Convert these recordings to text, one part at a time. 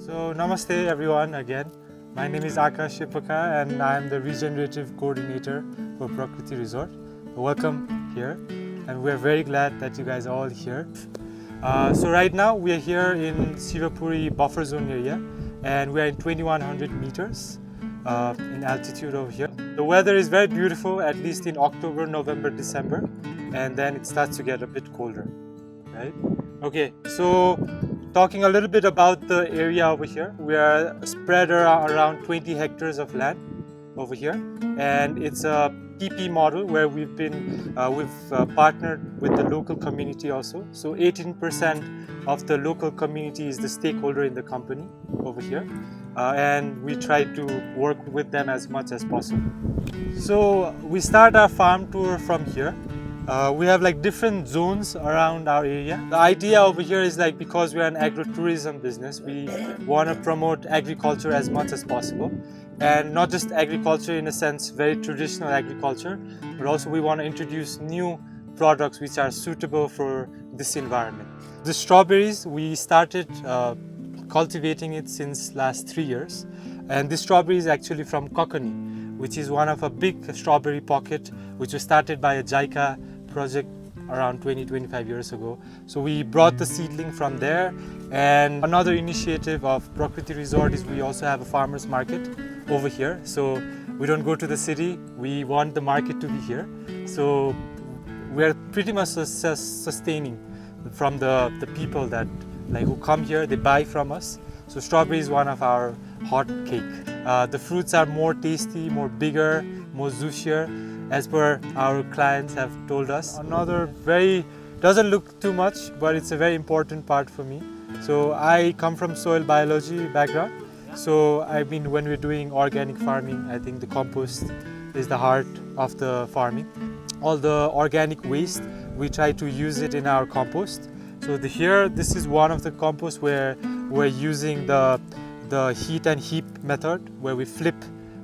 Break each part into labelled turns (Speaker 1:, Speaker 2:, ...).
Speaker 1: So namaste everyone again. My name is Aakash Shilpakar and I am the regenerative coordinator for Prakriti Resort. Welcome here, and we're very glad that you guys are all here. So right now we are here in Sivapuri buffer zone area, and we are in 2100 meters in altitude over here. The weather is very beautiful, at least in October, November, December, and then it starts to get a bit colder, right? Okay, so talking a little bit about the area over here, we are spread around 20 hectares of land over here, and it's a PP model where we've partnered with the local community also. So 18% of the local community is the stakeholder in the company over here, and we try to work with them as much as possible. So we start our farm tour from here. We have like different zones around our area. The idea over here is like, because we are an agro-tourism business, we want to promote agriculture as much as possible. And not just agriculture in a sense, very traditional agriculture, but also we want to introduce new products which are suitable for this environment. The strawberries, we started cultivating it since last 3 years. And this strawberry is actually from Kokani, which is one of a big strawberry pocket, which was started by a JICA project around 20-25 years ago. So we brought the seedling from there. And another initiative of Prakriti Resort is we also have a farmers market over here. So we don't go to the city, we want the market to be here. So we're pretty much sustaining from the people that who come here, they buy from us. So strawberry is one of our hot cake. The fruits are more tasty, more bigger, more juicier, as per our clients have told us. Another doesn't look too much, but it's a very important part for me. So I come from soil biology background. So when we're doing organic farming, I think the compost is the heart of the farming. All the organic waste, we try to use it in our compost. So this is one of the compost where we're using the heat and heap method, where we flip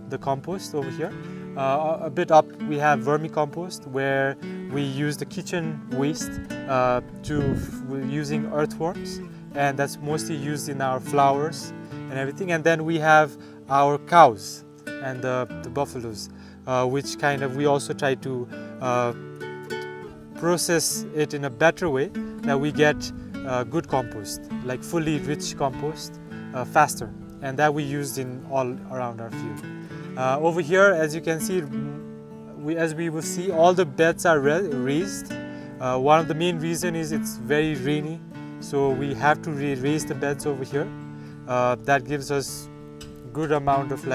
Speaker 1: the compost over here. A bit up we have vermicompost, where we use the kitchen waste we're using earthworms, and that's mostly used in our flowers and everything. And then we have our cows and the buffaloes, which we also try to process it in a better way, that we get good compost, like fully rich compost, faster, and that we used in all around our field. Over here, as you can see, as we will see, all the beds are raised. One of the main reasons is it's very rainy, so we have to raise the beds over here. That gives us good amount of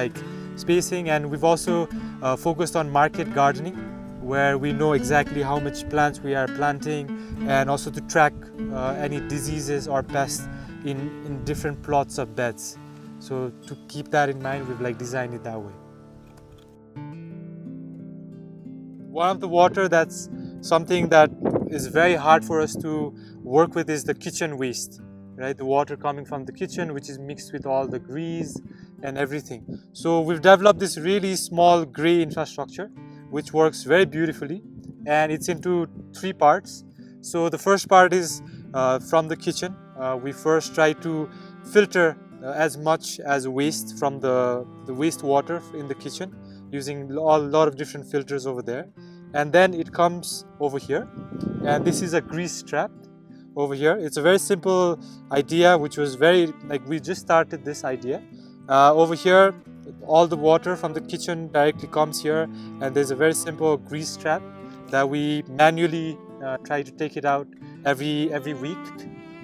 Speaker 1: spacing, and we've also focused on market gardening, where we know exactly how much plants we are planting, and also to track any diseases or pests in different plots of beds. So to keep that in mind, we've designed it that way. One of the water that's something that is very hard for us to work with is the kitchen waste, right? The water coming from the kitchen, which is mixed with all the grease and everything. So we've developed this really small grey infrastructure, which works very beautifully, and it's into 3 parts. So the first part is from the kitchen. We first try to filter as much as waste from the wastewater in the kitchen, using a lot of different filters over there. And then it comes over here, and this is a grease trap over here. It's a very simple idea, which was we just started this idea. Over here, all the water from the kitchen directly comes here, and there's a very simple grease trap that we manually try to take it out every week.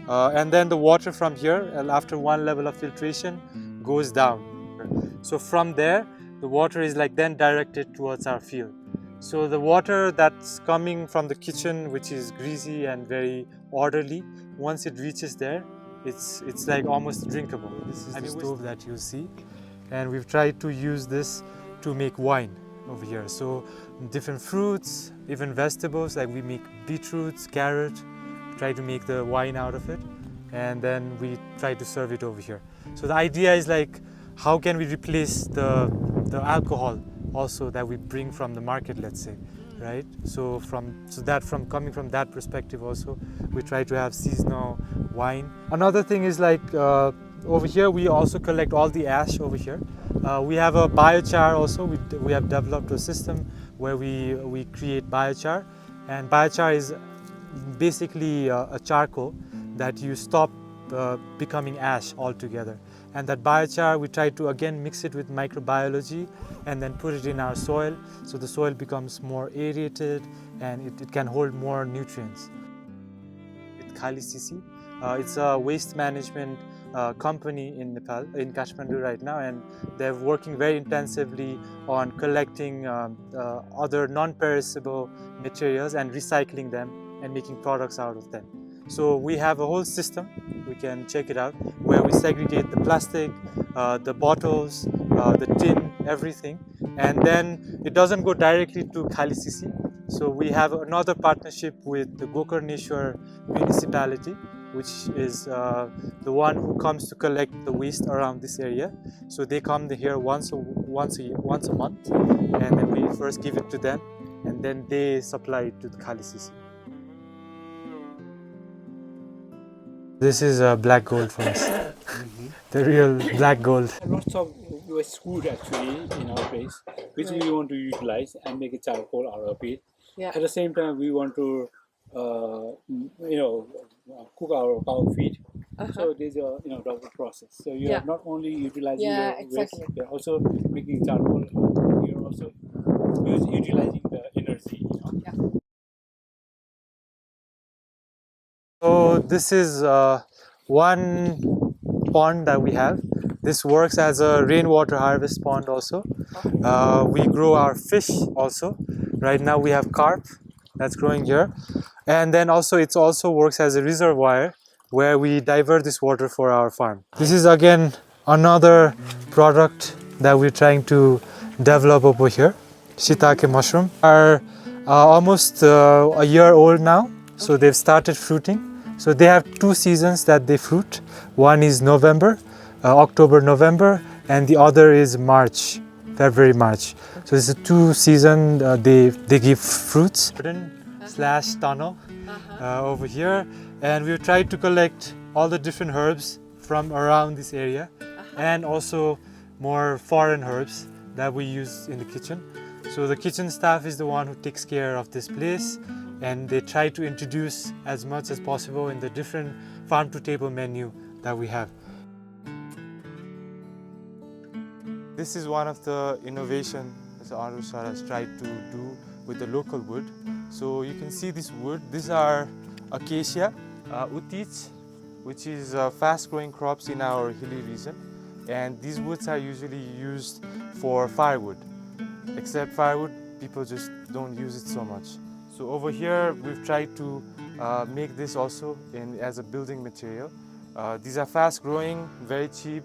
Speaker 1: And then the water from here, after one level of filtration, goes down. So from there, the water is then directed towards our field. So the water that's coming from the kitchen, which is greasy and very orderly, once it reaches there, it's almost drinkable. This is the stove that you see, and we've tried to use this to make wine over here. So different fruits, even vegetables, we make beetroots, carrot, try to make the wine out of it, and then we try to serve it over here. So the idea is how can we replace the alcohol also that we bring from the market, let's say, right? So coming from that perspective also, we try to have seasonal wine. Another thing is like over here we also collect all the ash over here. We have a biochar also. We have developed a system where we create biochar, and biochar is basically a charcoal that you stop becoming ash altogether. And that biochar, we try to again mix it with microbiology and then put it in our soil, so the soil becomes more aerated and it can hold more nutrients. With Khalisisi, it's a waste management company in Nepal, in Kathmandu right now, and they're working very intensively on collecting other non-perishable materials and recycling them and making products out of them. So we have a whole system, we can check it out, where we segregate the plastic, the bottles, the tin, everything, and then it doesn't go directly to Khalisisi. So we have another partnership with the Gokarneshwar municipality, which is the one who comes to collect the waste around this area. So they come here once a month, and then we first give it to them, and then they supply it to the Khalisisi. This is black gold for us. The real black gold.
Speaker 2: Lots of waste food actually in our place, which we want to utilize and make a charcoal out of it.
Speaker 3: Yeah.
Speaker 2: At the same time, we want to, cook our cow feed. So there's a double process. So you are not only utilizing
Speaker 3: Yeah,
Speaker 2: the
Speaker 3: exactly.
Speaker 2: waste, you're also making charcoal. You're also utilizing the energy.
Speaker 3: Yeah.
Speaker 1: So this is one pond that we have. This works as a rainwater harvest pond also. We grow our fish also. Right now we have carp that's growing here. And then also it also works as a reservoir where we divert this water for our farm. This is again another product that we're trying to develop over here. Shiitake mushroom are almost a year old now. So they've started fruiting. So they have two seasons that they fruit. One is November, October, November, and the other is March, February, March. So this is a two season they give fruits. Slash tunnel over here, and we've tried to collect all the different herbs from around this area and also more foreign herbs that we use in the kitchen. So the kitchen staff is the one who takes care of this place, and they try to introduce as much as possible in the different farm to table menu that we have. This is one of the innovations that Anushar has tried to do with the local wood. So you can see this wood. These are acacia, utich, which is fast-growing crops in our hilly region, and these woods are usually used for firewood. Except firewood, people just don't use it so much. So over here, we've tried to make this also as a building material. These are fast-growing, very cheap,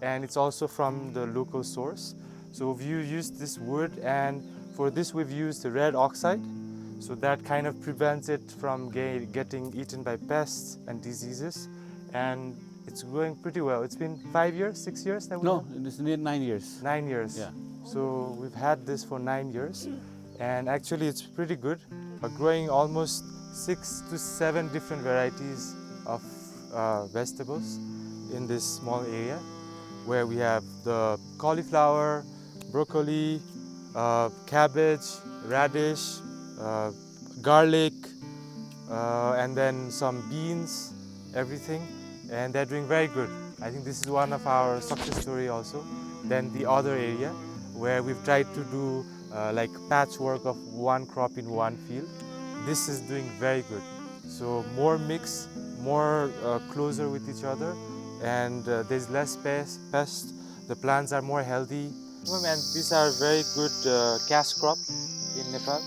Speaker 1: and it's also from the local source. So we've used this wood, and for this we've used the red oxide. So that kind of prevents it from getting eaten by pests and diseases. And it's growing pretty well. It's been 5 years, 6 years that we
Speaker 2: No, it's near 9 years.
Speaker 1: 9 years.
Speaker 2: Yeah.
Speaker 1: So we've had this for 9 years, and actually it's pretty good. We're growing almost 6 to 7 different varieties of vegetables in this small area, where we have the cauliflower, broccoli, cabbage, radish, garlic, and then some beans, everything, and they're doing very good. I think this is one of our success story also. Then the other area where we've tried to do like patchwork of one crop in one field. This is doing very good. So more mix, more closer with each other, and there's less pest. The plants are more healthy, and these are very good cash crop in Nepal.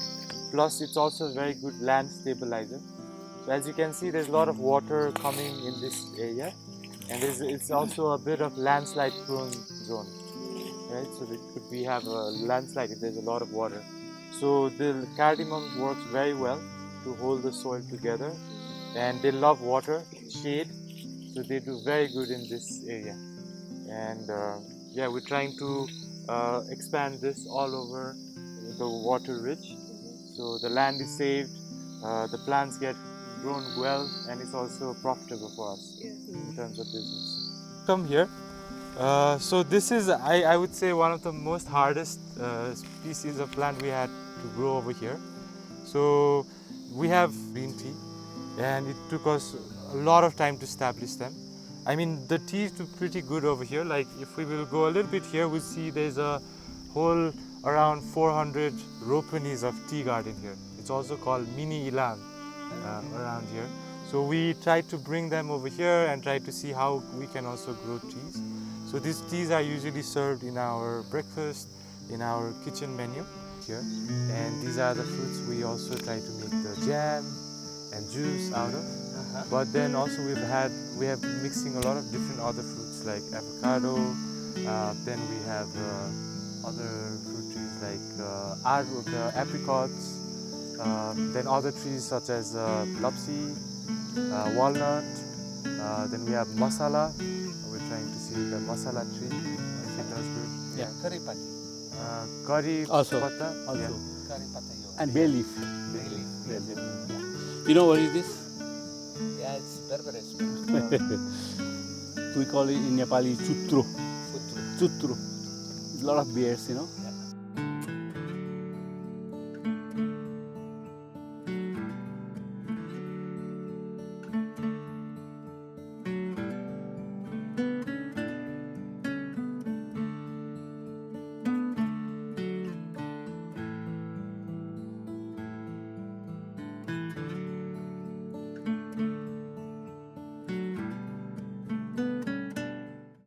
Speaker 1: Plus, it's also a very good land stabilizer. So as you can see, there's a lot of water coming in this area, and it's also a bit of landslide prone zone, right? So we have a landslide if there's a lot of water. So the cardamom works very well to hold the soil together, and they love water, shade, so they do very good in this area. And yeah, we're trying to expand this all over the water ridge. So the land is saved, the plants get grown well, and it's also profitable for us
Speaker 3: Yes.
Speaker 1: in terms of business. Come here. So this is, I would say, one of the most hardest species of plant we had to grow over here. So we have green tea, and it took us a lot of time to establish them. I mean, the tea is pretty good over here. Like if we will go a little bit here, we'll see there's a whole around 400 ropenis of tea garden here. It's also called mini ilan around here. So we tried to bring them over here and try to see how we can also grow teas. So these teas are usually served in our breakfast, in our kitchen menu here. And these are the fruits we also try to make the jam and juice out of. But then also we have mixing a lot of different other fruits like avocado. Then we have other fruit trees like apricots. Then other trees such as lapsi, walnut. Then we have masala. We're trying to see the masala tree. If it does good.
Speaker 2: Yeah.
Speaker 3: Curry pati.
Speaker 1: Curry
Speaker 2: Also.
Speaker 1: pata.
Speaker 2: Also.
Speaker 1: Yeah.
Speaker 3: Curry pata yo.
Speaker 2: And bay leaf.
Speaker 3: Bay leaf.
Speaker 2: Bay leaf. Yeah. You know what is this?
Speaker 3: Yeah, it's berberis.
Speaker 2: We call it in Nepali chutro.
Speaker 3: Futru.
Speaker 2: Chutro. There's a lot of bears, you know.